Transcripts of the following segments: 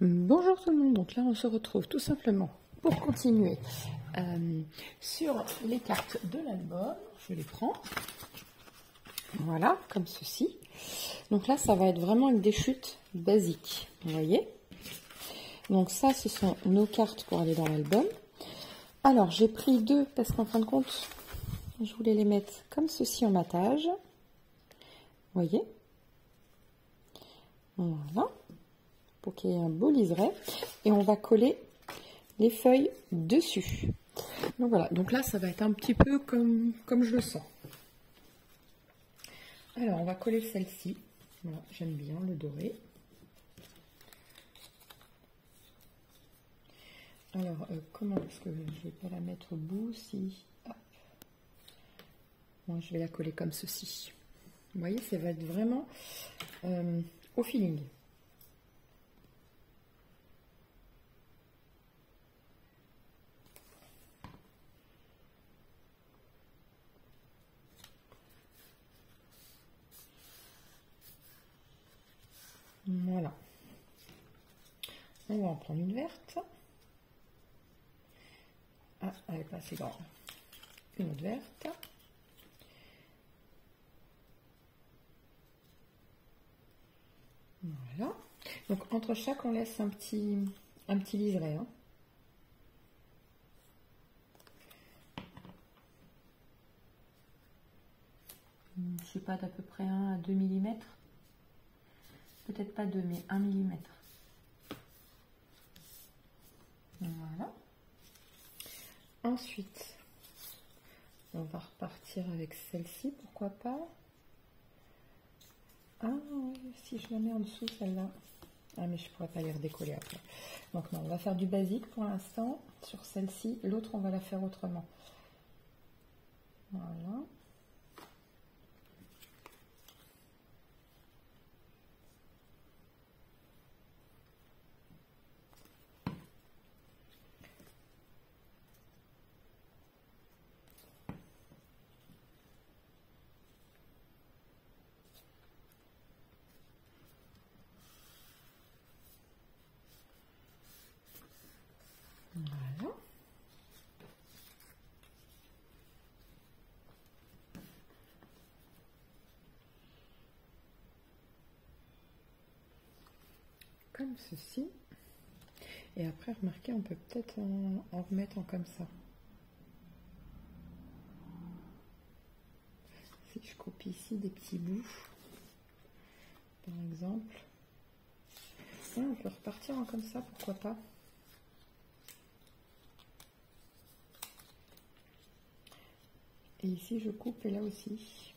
Bonjour tout le monde, donc là on se retrouve tout simplement pour continuer sur les cartes de l'album. Je les prends, voilà, comme ceci. Donc là ça va être vraiment avec des chutes basiques, vous voyez. Donc ça ce sont nos cartes pour aller dans l'album. Alors j'ai pris deux parce qu'en fin de compte je voulais les mettre comme ceci en matage, vous voyez. Voilà. Pour qu'il y ait un beau liseré, et on va coller les feuilles dessus. Donc voilà, donc là ça va être un petit peu comme je le sens. Alors on va coller celle-ci, voilà, j'aime bien le doré. Alors comment, parce que je vais pas la mettre au bout, si hop. Moi je vais la coller comme ceci. Vous voyez, ça va être vraiment au feeling. Voilà. On va en prendre une verte. Ah, elle n'est pas assez grande. Une autre verte. Voilà. Donc entre chaque, on laisse un petit liseré. Hein. Je sais pas, d'à peu près 1 à 2 mm. Peut-être pas 2, mais 1 mm. Voilà. Ensuite, on va repartir avec celle-ci, pourquoi pas. Ah oui, si je la mets en dessous, celle-là. Ah, mais je ne pourrais pas les redécoller après. Donc non, on va faire du basique pour l'instant sur celle-ci. L'autre, on va la faire autrement. Voilà. Voilà. Comme ceci. Et après, remarquez, on peut peut-être en remettre en comme ça. Si je coupe ici des petits bouts, par exemple. Ouais, on peut repartir en comme ça, pourquoi pas. Et ici, je coupe, et là aussi.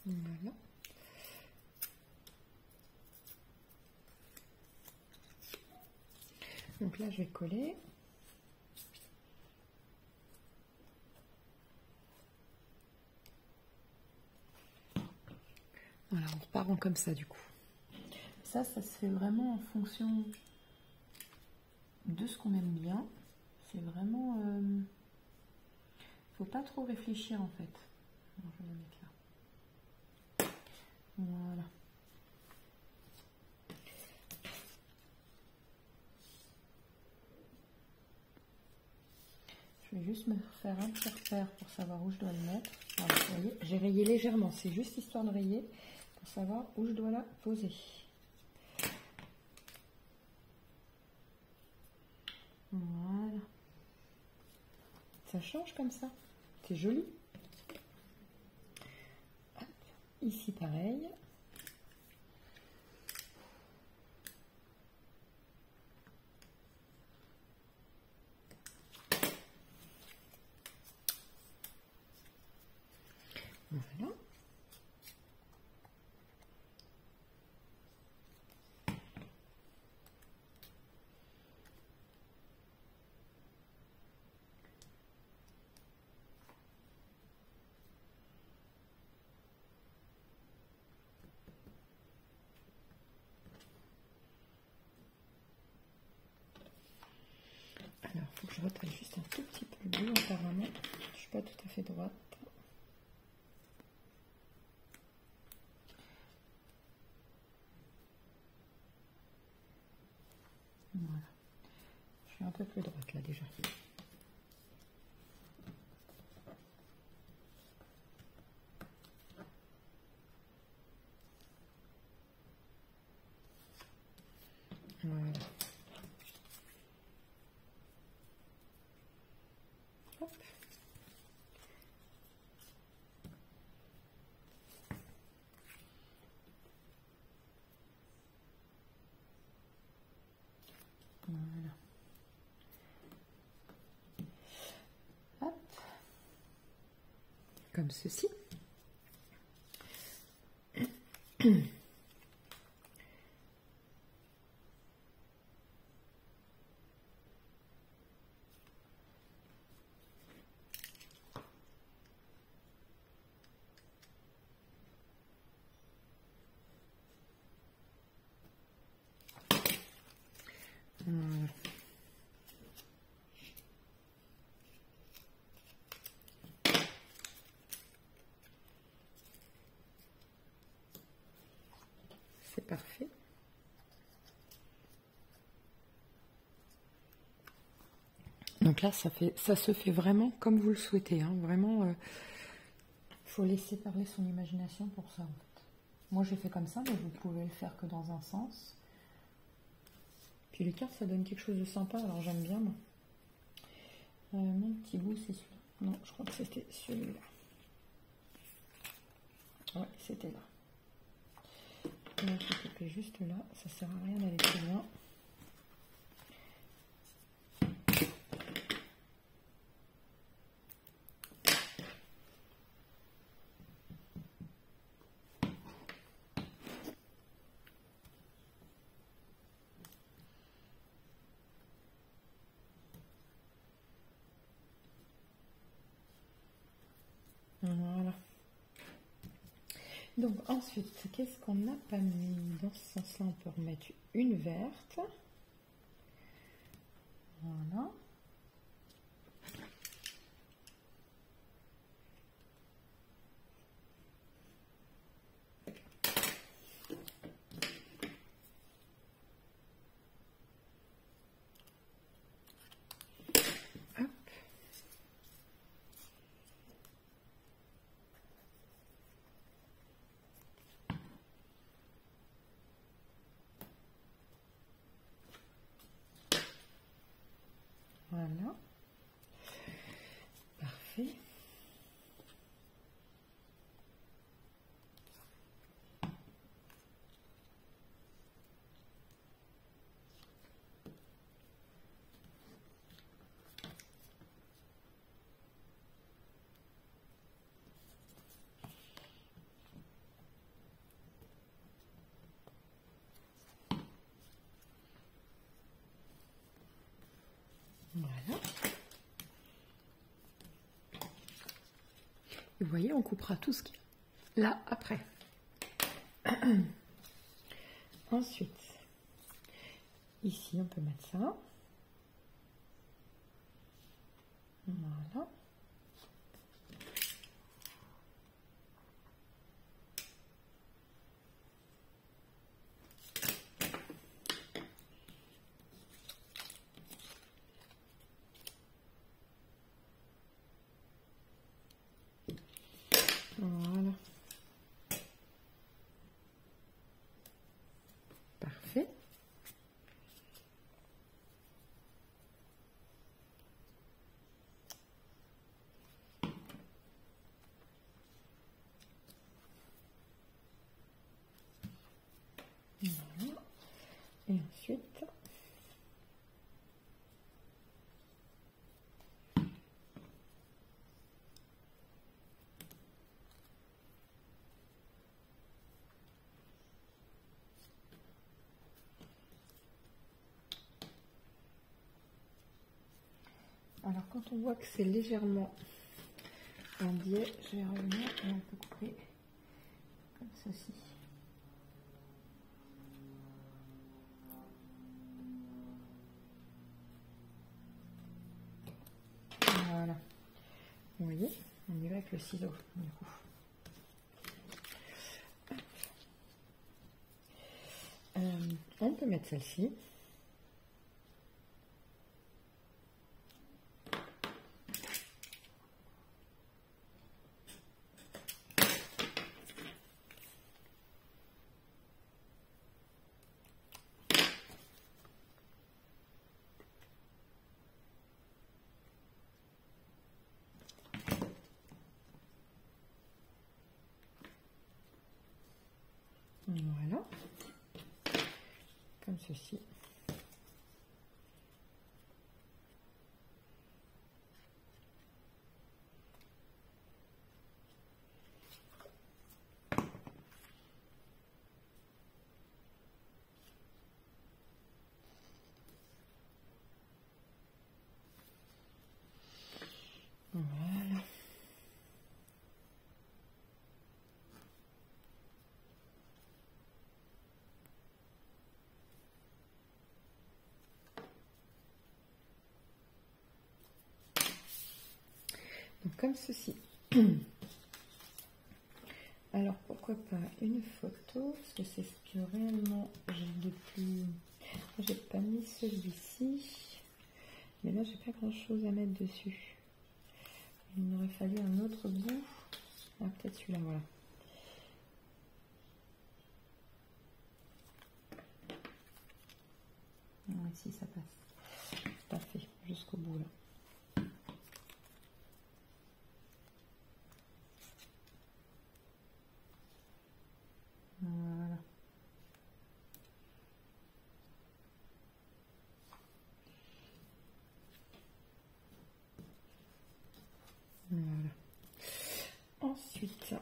Voilà. Donc là, je vais coller. Voilà, on repart en comme ça du coup. Ça se fait vraiment en fonction de ce qu'on aime bien. C'est vraiment... faut pas trop réfléchir en fait. Alors, je vais la mettre là. Voilà. Je vais juste me faire un petit repère pour savoir où je dois le mettre. Voilà, vous voyez, j'ai rayé légèrement. C'est juste histoire de rayer pour savoir où je dois la poser. Voilà. Ça change comme ça. C'est joli. Hop. Ici, pareil. Voilà. Je retaille juste un tout petit peu le bout, apparemment. Je ne suis pas tout à fait droite. Voilà. Je suis un peu plus droite là déjà. Voilà. Hop. Voilà. Hop. Comme ceci. Voilà. C'est parfait. Donc là, ça se fait vraiment comme vous le souhaitez. Hein. Vraiment, faut laisser parler son imagination pour ça. En fait. Moi, j'ai fait comme ça, mais vous pouvez le faire que dans un sens. Puis les cartes, ça donne quelque chose de sympa. Alors j'aime bien. Moi. Mon petit bout, c'est celui-là. Non, je crois que c'était celui-là. Ouais, c'était là. On va couper juste là. Ça sert à rien d'aller plus loin. Voilà. Donc ensuite, qu'est-ce qu'on n'a pas mis? Dans ce sens-là, on peut remettre une verte. Voilà. Hop. Voilà. Parfait. Voilà. Et vous voyez, on coupera tout ce qu'il y a là après. Ensuite, ici, on peut mettre ça. Voilà. Voilà. Parfait. Voilà. Et ensuite, alors quand on voit que c'est légèrement en biais, je vais revenir et on peut couper comme ceci. avec le ciseau, du coup. On peut mettre celle-ci. Voilà, comme ceci. Voilà. Donc comme ceci. Alors pourquoi pas une photo, parce que c'est ce que réellement j'ai de plus. J'ai pas mis celui-ci, mais là j'ai pas grand chose à mettre dessus. Il m'aurait fallu un autre bout. Ah, peut-être celui-là, voilà. Ah, ici ça passe. Parfait, jusqu'au bout là. Voilà. Voilà. Ensuite,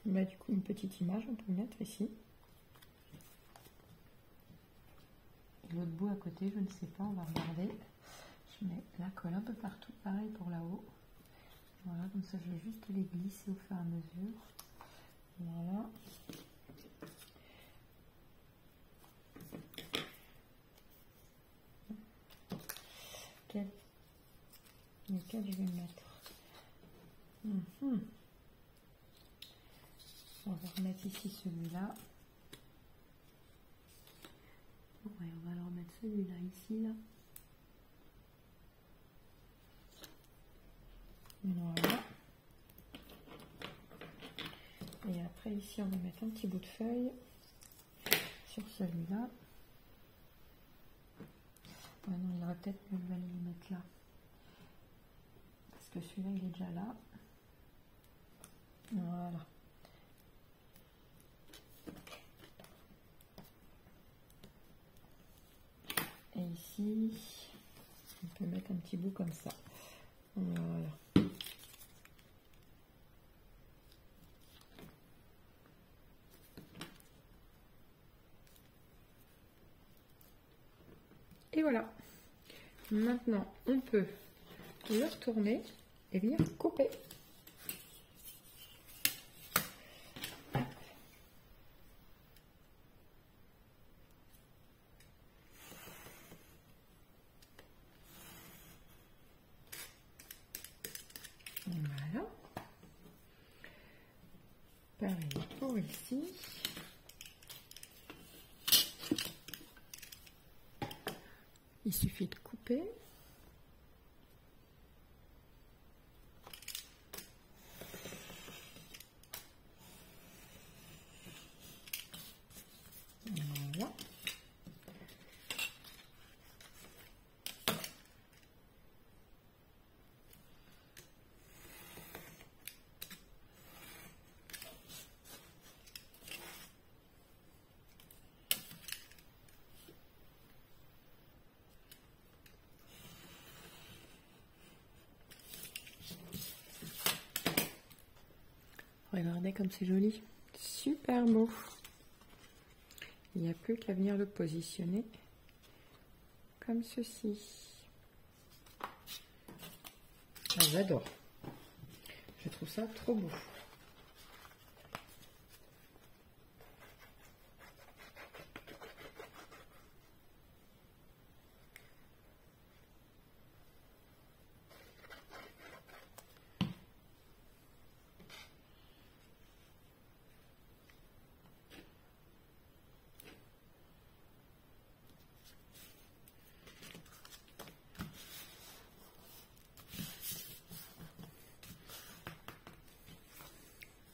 bah, du coup, une petite image, on peut le mettre ici. L'autre bout à côté, je ne sais pas, on va regarder. Je mets la colle un peu partout, pareil pour là-haut. Voilà, comme ça je vais juste les glisser au fur et à mesure. Voilà. Lequel je vais mettre? On va remettre ici celui-là. Ouais, on va leur mettre celui-là ici, là. Voilà. Et après ici on va mettre un petit bout de feuille sur celui-là. Ouais, non, il aurait peut-être mieux valu le mettre là. Parce que celui-là il est déjà là. Voilà. Et ici, on peut mettre un petit bout comme ça. Voilà. Et voilà. Maintenant, on peut le retourner et venir couper. Voilà. Pareil pour ici. Il suffit de couper. Voilà. Regardez comme c'est joli, super beau. Il n'y a plus qu'à venir le positionner comme ceci. Ah, j'adore. Je trouve ça trop beau.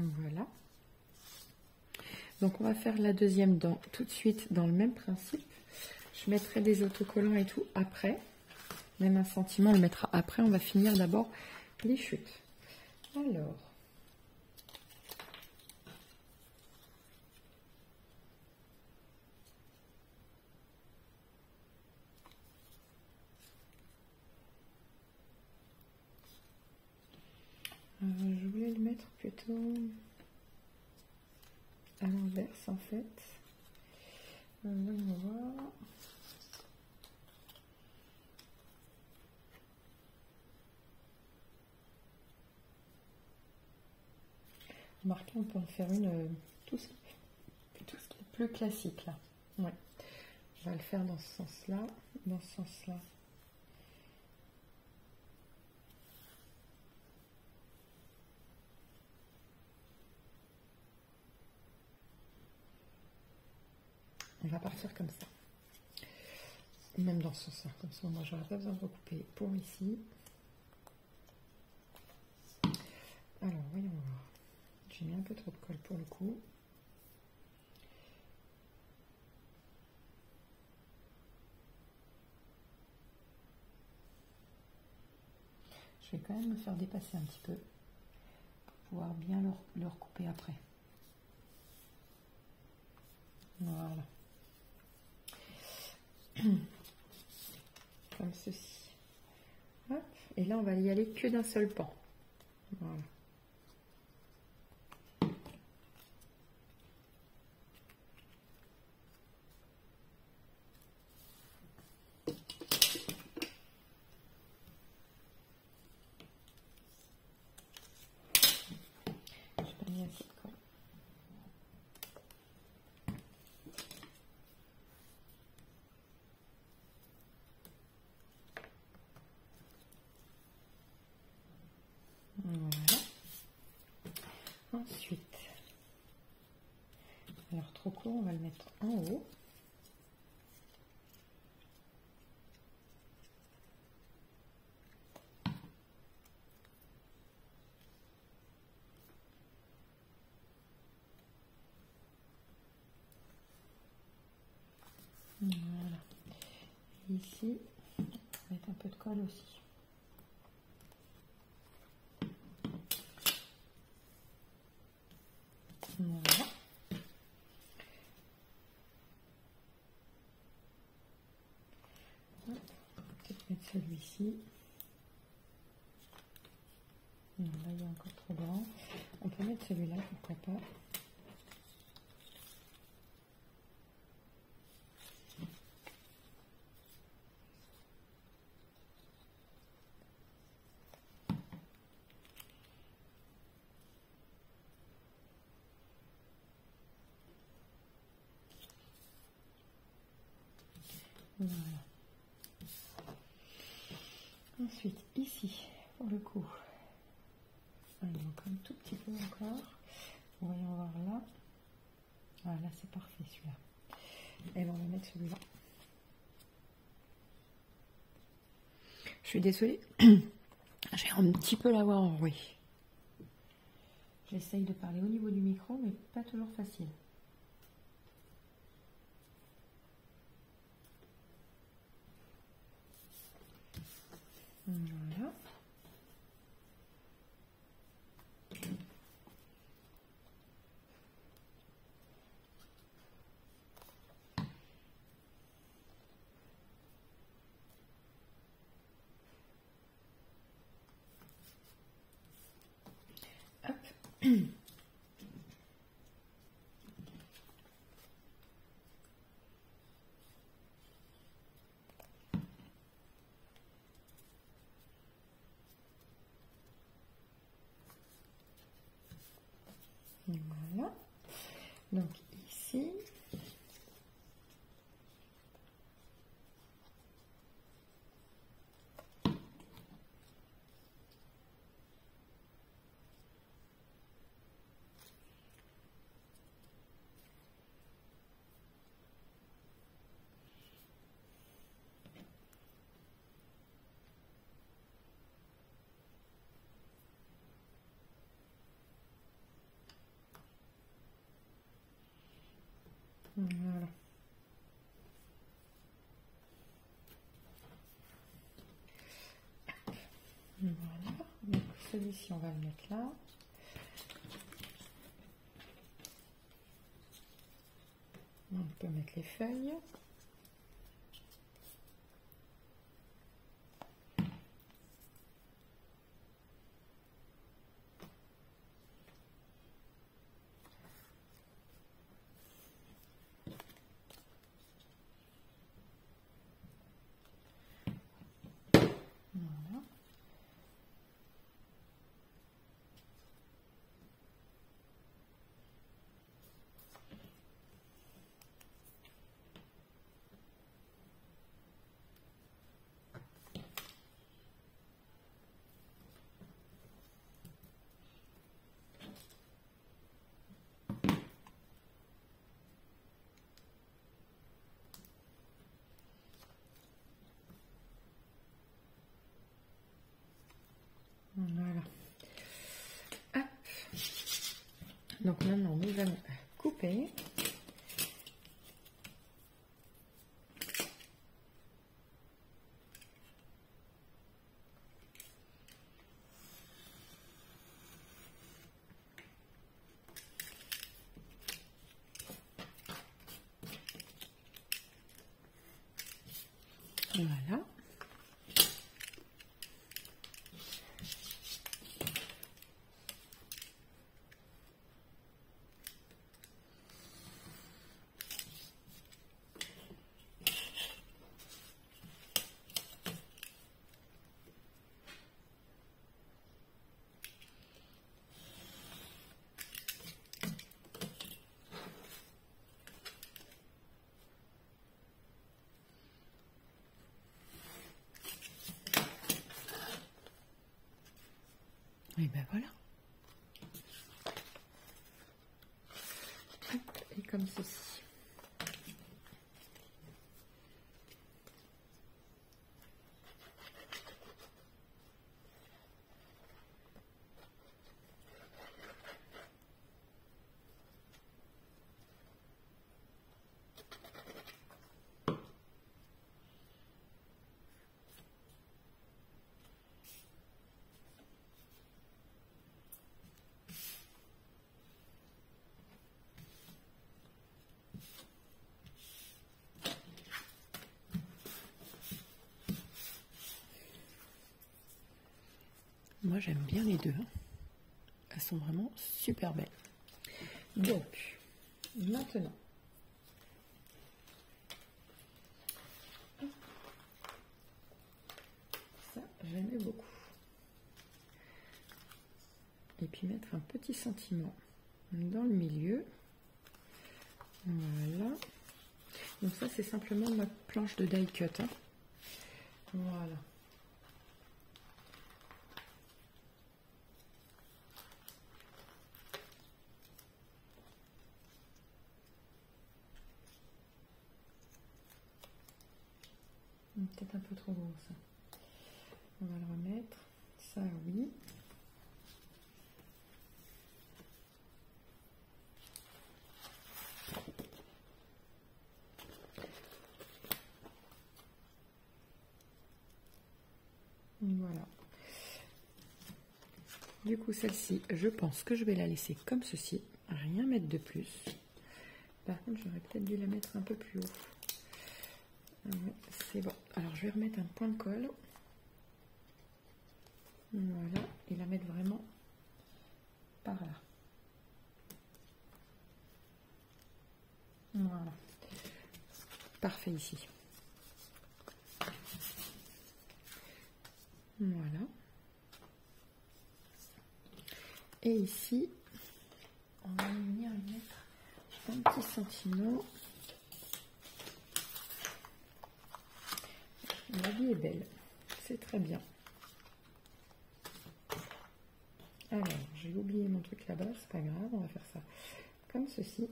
Voilà. Donc on va faire la deuxième dent tout de suite dans le même principe. Je mettrai des autocollants et tout après. Même un sentiment, on le mettra après. On va finir d'abord les chutes. Alors. Je voulais le mettre plutôt à l'inverse en fait. Voyons voir. Remarquez, on peut en faire une tout ce qui est plus classique là. Ouais. On va le faire dans ce sens-là, dans ce sens-là. On va partir comme ça. Même dans ce sens, comme ça, moi j'aurais pas besoin de recouper pour ici. Alors, voyons voir. J'ai mis un peu trop de colle pour le coup. Je vais quand même me faire dépasser un petit peu pour pouvoir bien le recouper après. Voilà. Comme ceci. Hop. Et là, on va y aller que d'un seul pan. Voilà. J'ai pas mis assez de colle. Voilà. Ensuite, alors trop court, on va le mettre en haut. Voilà. Et ici, on va mettre un peu de colle aussi. Voilà. Peut-être mettre celui-ci. Non, là il est encore trop grand. On peut mettre celui-là, pourquoi pas. Voilà. Ensuite, ici, pour le coup, il manque un tout petit peu encore. Voyons voir là. Ah, là, c'est parfait celui-là. Et on va mettre celui-là. Je suis désolée. J'ai un petit peu la voix enrouée. J'essaye de parler au niveau du micro, mais pas toujours facile. Voilà. Hop. Voilà. Donc ici. Voilà. Voilà. Donc celui-ci, on va le mettre là. On peut mettre les feuilles. Voilà. Voilà. Hop. Donc maintenant, nous allons couper. Voilà. Et ben voilà. Hop, et comme ceci. Moi, j'aime bien les deux. Elles sont vraiment super belles. Donc, maintenant, ça, j'aimais beaucoup. Et puis mettre un petit sentiment dans le milieu. Voilà. Donc ça, c'est simplement ma planche de die cut. Hein. Voilà. Peut-être un peu trop gros ça. On va le remettre. Ça oui. Voilà. Du coup celle-ci, je pense que je vais la laisser comme ceci. Rien mettre de plus. Par contre, j'aurais peut-être dû la mettre un peu plus haut. C'est bon. Alors, je vais remettre un point de colle. Voilà. Et la mettre vraiment par là. Voilà. Parfait ici. Voilà. Et ici, on va venir mettre un petit sentiment. La vie est belle, c'est très bien. Alors, j'ai oublié mon truc là-bas, c'est pas grave, on va faire ça comme ceci.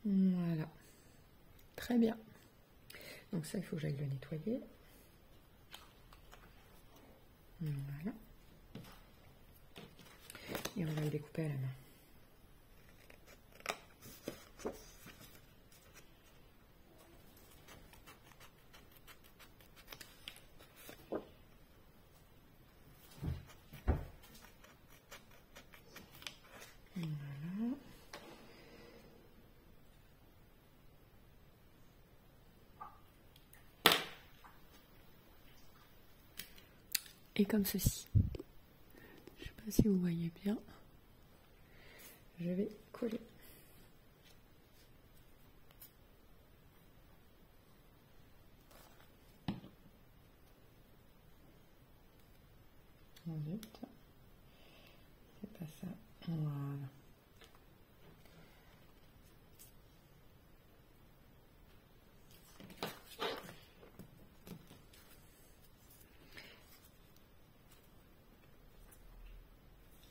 Voilà. Très bien. Donc ça, il faut que j'aille le nettoyer. Voilà. Et on va le découper à la main. Voilà. Et comme ceci. Je ne sais pas si vous voyez bien. Je vais coller. Ensuite, c'est pas ça. Voilà.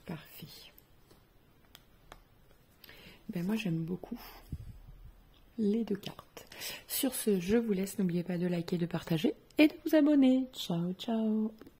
Parfait. Ben moi j'aime beaucoup les deux cartes. Sur ce, je vous laisse. N'oubliez pas de liker, de partager et de vous abonner. Ciao, ciao.